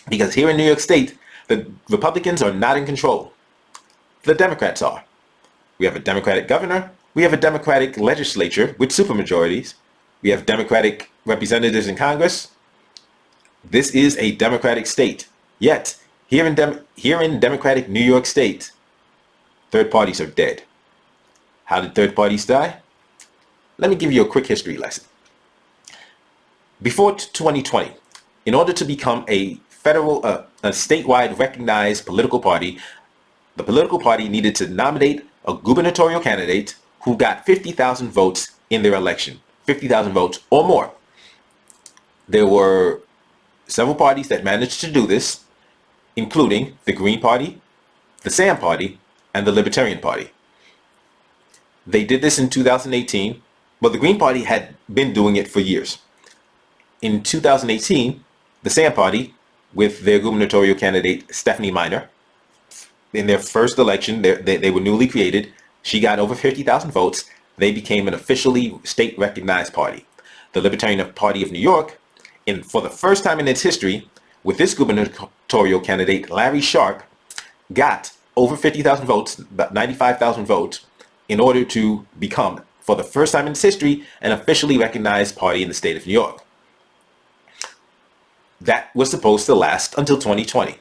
Because here in New York State, the Republicans are not in control. The Democrats are. We have a Democratic governor. We have a Democratic legislature with supermajorities. We have Democratic representatives in Congress. This is a Democratic state. Yet, here in Democratic New York State, third parties are dead. How did third parties die? Let me give you a quick history lesson. Before 2020, in order to become a statewide recognized political party, the political party needed to nominate a gubernatorial candidate who got 50,000 votes in their election, 50,000 votes or more. There were several parties that managed to do this, including the Green Party, the Sam Party, and the Libertarian Party. They did this in 2018, but the Green Party had been doing it for years. In 2018, the Sam Party, with their gubernatorial candidate Stephanie Minor, in their first election, they were newly created. She got over 50,000 votes. They became an officially state-recognized party. The Libertarian Party of New York, for the first time in its history, with this gubernatorial candidate, Larry Sharpe, got over 50,000 votes, about 95,000 votes, in order to become, for the first time in its history, an officially recognized party in the state of New York. That was supposed to last until 2020.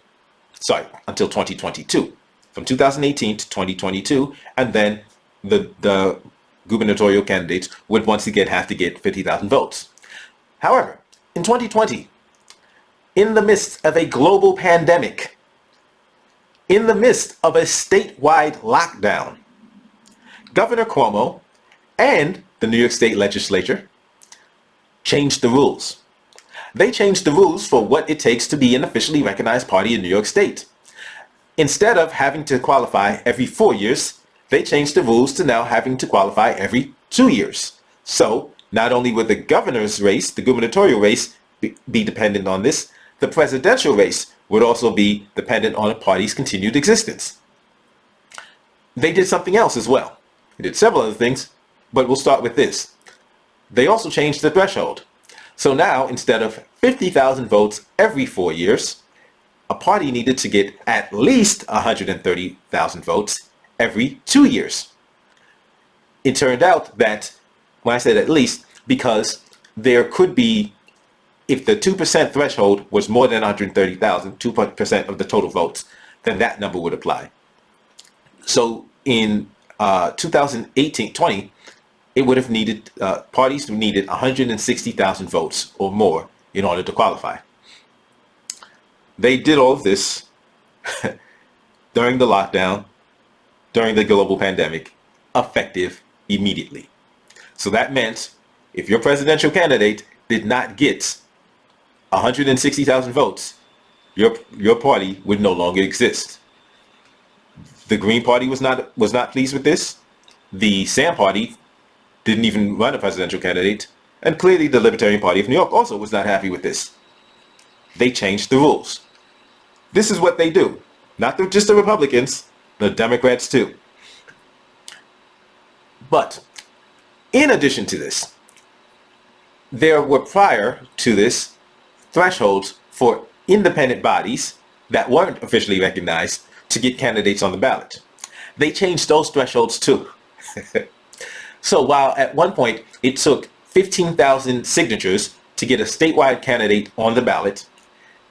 Until 2022. From 2018 to 2022, and then the gubernatorial candidates would once again have to get 50,000 votes. However, in 2020, in the midst of a global pandemic, in the midst of a statewide lockdown, Governor Cuomo and the New York State Legislature changed the rules. They changed the rules for what it takes to be an officially recognized party in New York State. Instead of having to qualify every 4 years, they changed the rules to now having to qualify every 2 years. So not only would the governor's race, the gubernatorial race, be dependent on this, the presidential race would also be dependent on a party's continued existence. They did something else as well. They did several other things, but we'll start with this. They also changed the threshold. So now, instead of 50,000 votes every 4 years, a party needed to get at least 130,000 votes every 2 years. It turned out that, when I said at least, because there could be, if the 2% threshold was more than 130,000, 2% of the total votes, then that number would apply. So in 2018-20, it would have needed, parties needed 160,000 votes or more in order to qualify. They did all of this during the lockdown, during the global pandemic, effective immediately. So that meant if your presidential candidate did not get 160,000 votes, your party would no longer exist. The Green Party was not pleased with this. The Sam Party didn't even run a presidential candidate, and clearly the Libertarian Party of New York also was not happy with this. They changed the rules. This is what they do. Not just the Republicans, the Democrats too. But in addition to this, there were prior to this thresholds for independent bodies that weren't officially recognized to get candidates on the ballot. They changed those thresholds too. So while at one point it took 15,000 signatures to get a statewide candidate on the ballot,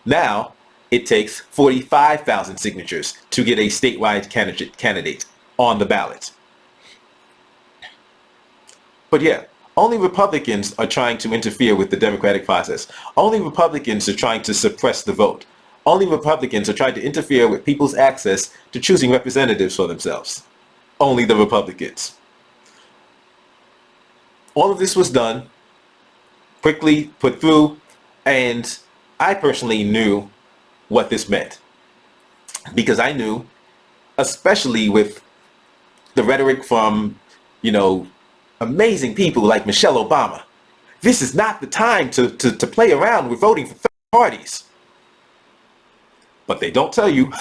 now it takes 45,000 signatures to get a statewide candidate on the ballot. But yeah, only Republicans are trying to interfere with the democratic process. Only Republicans are trying to suppress the vote. Only Republicans are trying to interfere with people's access to choosing representatives for themselves. Only the Republicans. All of this was done, quickly put through, and I personally knew what this meant. Because I knew, especially with the rhetoric from, amazing people like Michelle Obama, this is not the time to play around with voting for third parties. But they don't tell you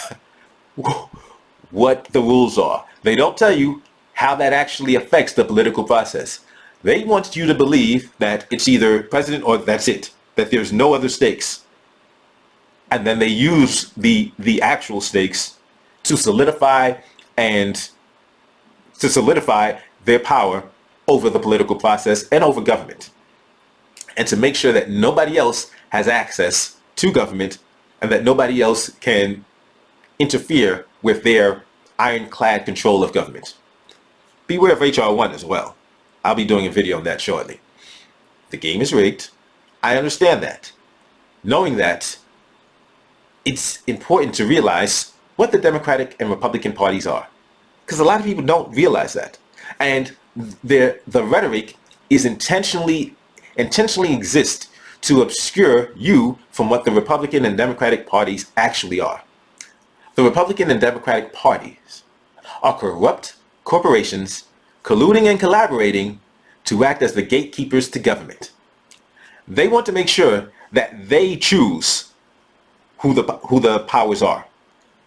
what the rules are. They don't tell you how that actually affects the political process. They want you to believe that it's either president or that's it, that there's no other stakes. and then they use the actual stakes to solidify and to solidify their power over the political process and over government, and to make sure that nobody else has access to government and that nobody else can interfere with their ironclad control of government. Beware of HR 1 as well. I'll be doing a video on that shortly. The game is rigged. I understand that. Knowing that, it's important to realize what the Democratic and Republican parties are, because a lot of people don't realize that, and the rhetoric is intentionally exists to obscure you from what the Republican and Democratic parties actually are. The Republican and Democratic parties are corrupt corporations colluding and collaborating to act as the gatekeepers to government. They want to make sure that they choose who the powers are.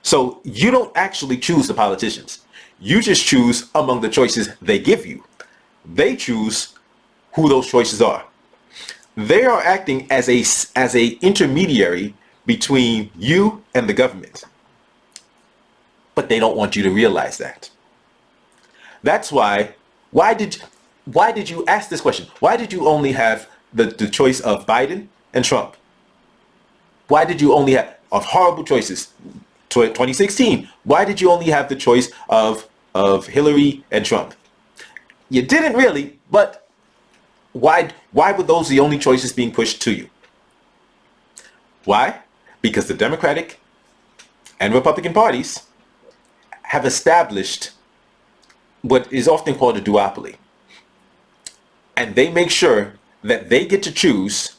So you don't actually choose the politicians. You just choose among the choices they give you. They choose who those choices are. They are acting as a intermediary between you and the government. But they don't want you to realize that. That's why did you ask this question? Why did you only have the choice of Biden and Trump? Why did you only have of horrible choices? 2016. Why did you only have the choice of Hillary and Trump? You didn't really, but why were those the only choices being pushed to you? Why? Because the Democratic and Republican parties have established what is often called a duopoly. And they make sure that they get to choose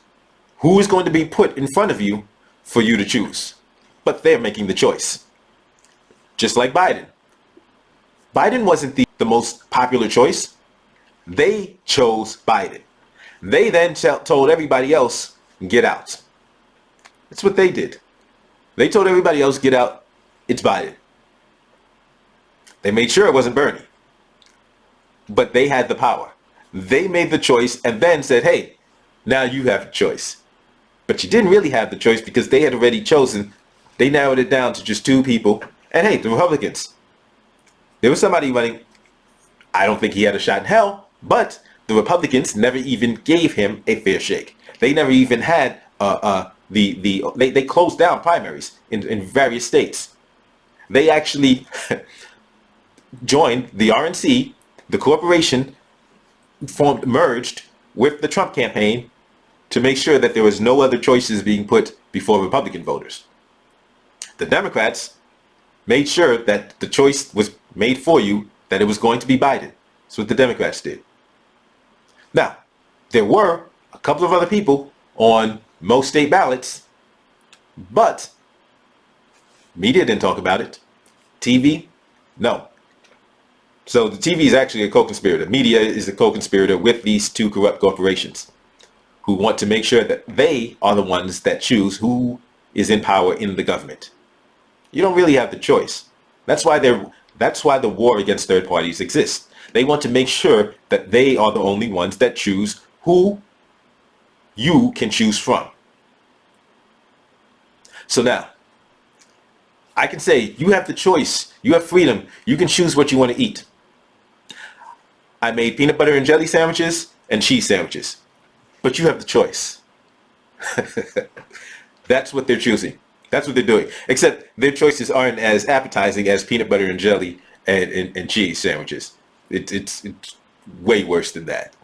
who is going to be put in front of you for you to choose. But they're making the choice. Just like Biden. Biden wasn't the most popular choice. They chose Biden. They then told everybody else, get out. That's what they did. They told everybody else, get out. It's Biden. They made sure it wasn't Bernie. But they had the power. They made the choice and then said, hey, now you have a choice. But you didn't really have the choice because they had already chosen. They narrowed it down to just two people. And hey, the Republicans. There was somebody running. I don't think he had a shot in hell, but the Republicans never even gave him a fair shake. They never even had they closed down primaries in various states. They actually joined the RNC, the corporation merged with the Trump campaign to make sure that there was no other choices being put before Republican voters. The Democrats made sure that the choice was made for you, that it was going to be Biden. That's what the Democrats did. Now, there were a couple of other people on most state ballots, but media didn't talk about it. TV, no. So the TV is actually a co-conspirator. Media is a co-conspirator with these two corrupt corporations who want to make sure that they are the ones that choose who is in power in the government. You don't really have the choice. That's why the war against third parties exists. They want to make sure that they are the only ones that choose who you can choose from. So now, I can say you have the choice. You have freedom. You can choose what you want to eat. I made peanut butter and jelly sandwiches and cheese sandwiches. But you have the choice. That's what they're choosing. That's what they're doing. Except their choices aren't as appetizing as peanut butter and jelly and cheese sandwiches. It's way worse than that.